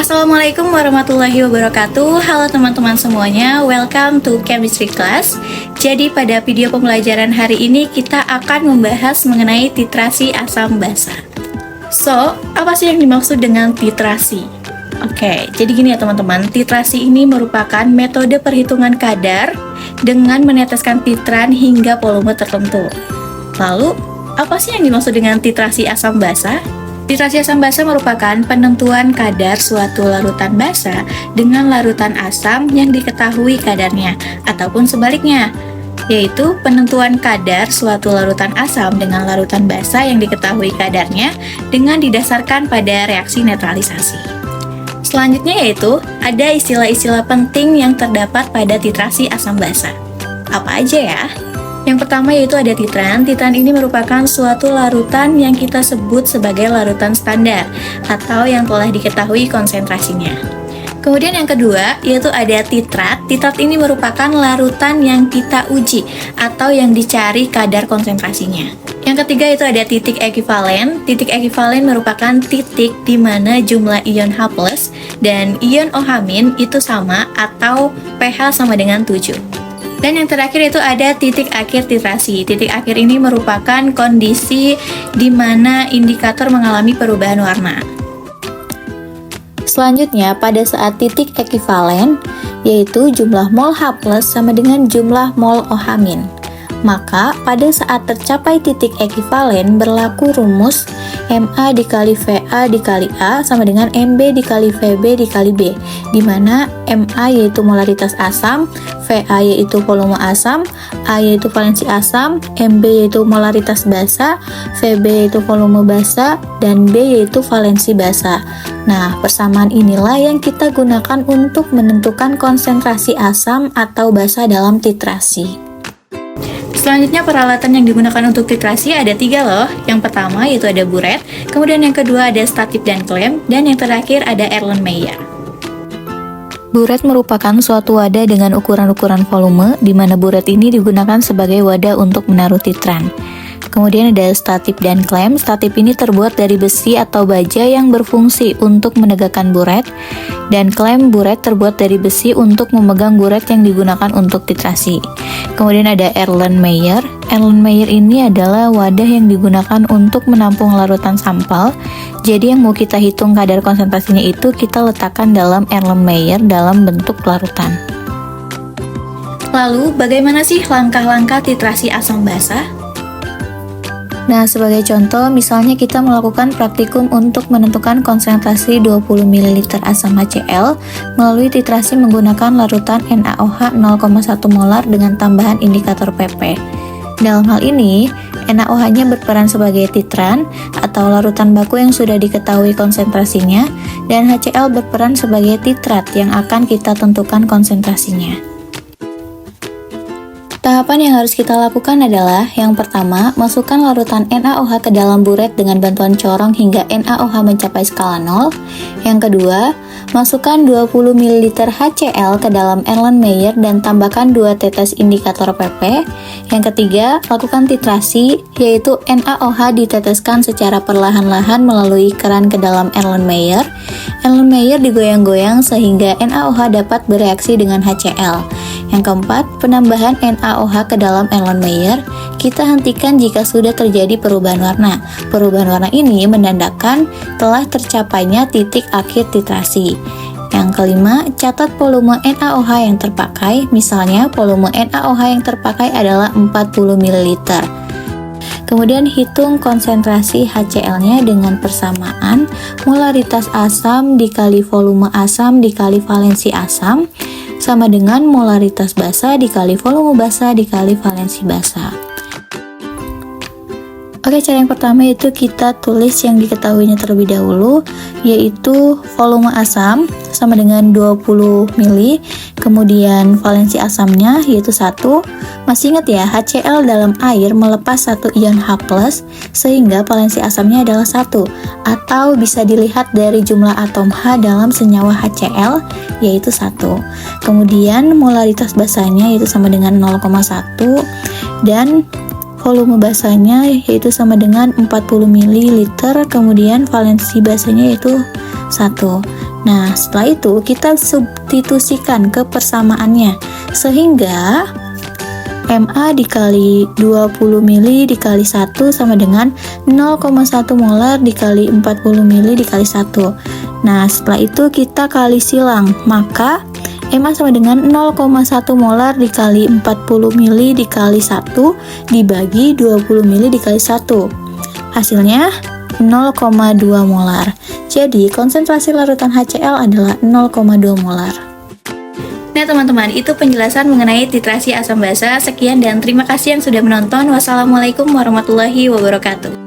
Assalamualaikum warahmatullahi wabarakatuh. Halo teman-teman semuanya, welcome to Chemistry Class. Jadi pada video pembelajaran hari ini kita akan membahas mengenai titrasi asam basa. So, apa sih yang dimaksud dengan titrasi? Oke, jadi gini ya teman-teman, titrasi ini merupakan metode perhitungan kadar dengan meneteskan titran hingga volume tertentu. Lalu, apa sih yang dimaksud dengan titrasi asam basa? Titrasi asam basa merupakan penentuan kadar suatu larutan basa dengan larutan asam yang diketahui kadarnya, ataupun sebaliknya, yaitu penentuan kadar suatu larutan asam dengan larutan basa yang diketahui kadarnya dengan didasarkan pada reaksi netralisasi. Selanjutnya yaitu ada istilah-istilah penting yang terdapat pada titrasi asam basa. Apa aja ya? Yang pertama yaitu ada titran. Titran ini merupakan suatu larutan yang kita sebut sebagai larutan standar atau yang telah diketahui konsentrasinya. Kemudian yang kedua yaitu ada titrat. Titrat ini merupakan larutan yang kita uji atau yang dicari kadar konsentrasinya. Yang ketiga itu ada titik ekivalen. Titik ekivalen merupakan titik di mana jumlah ion H+ dan ion OH- itu sama atau pH sama dengan 7. Dan yang terakhir itu ada titik akhir titrasi. Titik akhir ini merupakan kondisi di mana indikator mengalami perubahan warna. Selanjutnya, pada saat titik ekivalen, yaitu jumlah mol H+ sama dengan jumlah mol OH-. Maka, pada saat tercapai titik ekivalen berlaku rumus MA dikali VA dikali A sama dengan MB dikali VB dikali B, di mana MA yaitu molaritas asam, VA yaitu volume asam, A yaitu valensi asam, MB yaitu molaritas basa, VB yaitu volume basa, dan B yaitu valensi basa. Nah, persamaan inilah yang kita gunakan untuk menentukan konsentrasi asam atau basa dalam titrasi. Selanjutnya peralatan yang digunakan untuk titrasi ada 3 loh. Yang pertama yaitu ada buret, kemudian yang kedua ada statip dan klem, dan yang terakhir ada Erlenmeyer. Buret merupakan suatu wadah dengan ukuran-ukuran volume, di mana buret ini digunakan sebagai wadah untuk menaruh titran. Kemudian ada statip dan klem. Statip ini terbuat dari besi atau baja yang berfungsi untuk menegakkan buret, dan klem buret terbuat dari besi untuk memegang buret yang digunakan untuk titrasi. Kemudian ada Erlenmeyer. Erlenmeyer ini adalah wadah yang digunakan untuk menampung larutan sampel. Jadi yang mau kita hitung kadar konsentrasinya itu kita letakkan dalam Erlenmeyer dalam bentuk larutan. Lalu bagaimana sih langkah-langkah titrasi asam basa? Nah, sebagai contoh, misalnya kita melakukan praktikum untuk menentukan konsentrasi 20 ml asam HCl melalui titrasi menggunakan larutan NaOH 0,1 molar dengan tambahan indikator PP. Dalam hal ini, NaOH-nya berperan sebagai titran atau larutan baku yang sudah diketahui konsentrasinya, dan HCl berperan sebagai titrat yang akan kita tentukan konsentrasinya. Tahapan yang harus kita lakukan adalah yang pertama, masukkan larutan NaOH ke dalam buret dengan bantuan corong hingga NaOH mencapai skala 0. Yang kedua, masukkan 20 ml HCl ke dalam Erlenmeyer dan tambahkan 2 tetes indikator PP. Yang ketiga, lakukan titrasi, yaitu NaOH diteteskan secara perlahan-lahan melalui keran ke dalam Erlenmeyer. Erlenmeyer digoyang-goyang sehingga NaOH dapat bereaksi dengan HCl. Yang keempat, penambahan NaOH ke dalam Erlenmeyer. Kita hentikan jika sudah terjadi perubahan warna. Perubahan warna ini menandakan telah tercapainya titik akhir titrasi. Yang kelima, catat volume NaOH yang terpakai. Misalnya, volume NaOH yang terpakai adalah 40 ml. Kemudian hitung konsentrasi HCl-nya dengan persamaan molaritas asam dikali volume asam dikali valensi asam sama dengan molaritas basa dikali volume basa dikali valensi basa. Oke, cara yang pertama itu kita tulis yang diketahuinya terlebih dahulu, yaitu volume asam sama dengan 20 ml, kemudian valensi asamnya yaitu 1. Masih ingat ya, HCl dalam air melepas 1 ion H+, sehingga valensi asamnya adalah 1, atau bisa dilihat dari jumlah atom H dalam senyawa HCl, yaitu 1. Kemudian molaritas basanya yaitu sama dengan 0,1, dan volume basanya yaitu sama dengan 40 ml, kemudian valensi basanya yaitu 1. Nah, setelah itu kita substitusikan ke persamaannya, sehingga Ma dikali 20 ml dikali 1 sama dengan 0,1 molar dikali 40 ml dikali 1. Nah, setelah itu kita kali silang, maka Ma sama dengan 0,1 molar dikali 40 ml dikali 1 dibagi 20 ml dikali 1. Hasilnya 0,2 molar. Jadi, konsentrasi larutan HCl adalah 0,2 molar. Nah teman-teman, itu penjelasan mengenai titrasi asam basa. Sekian dan terima kasih yang sudah menonton. Wassalamualaikum warahmatullahi wabarakatuh.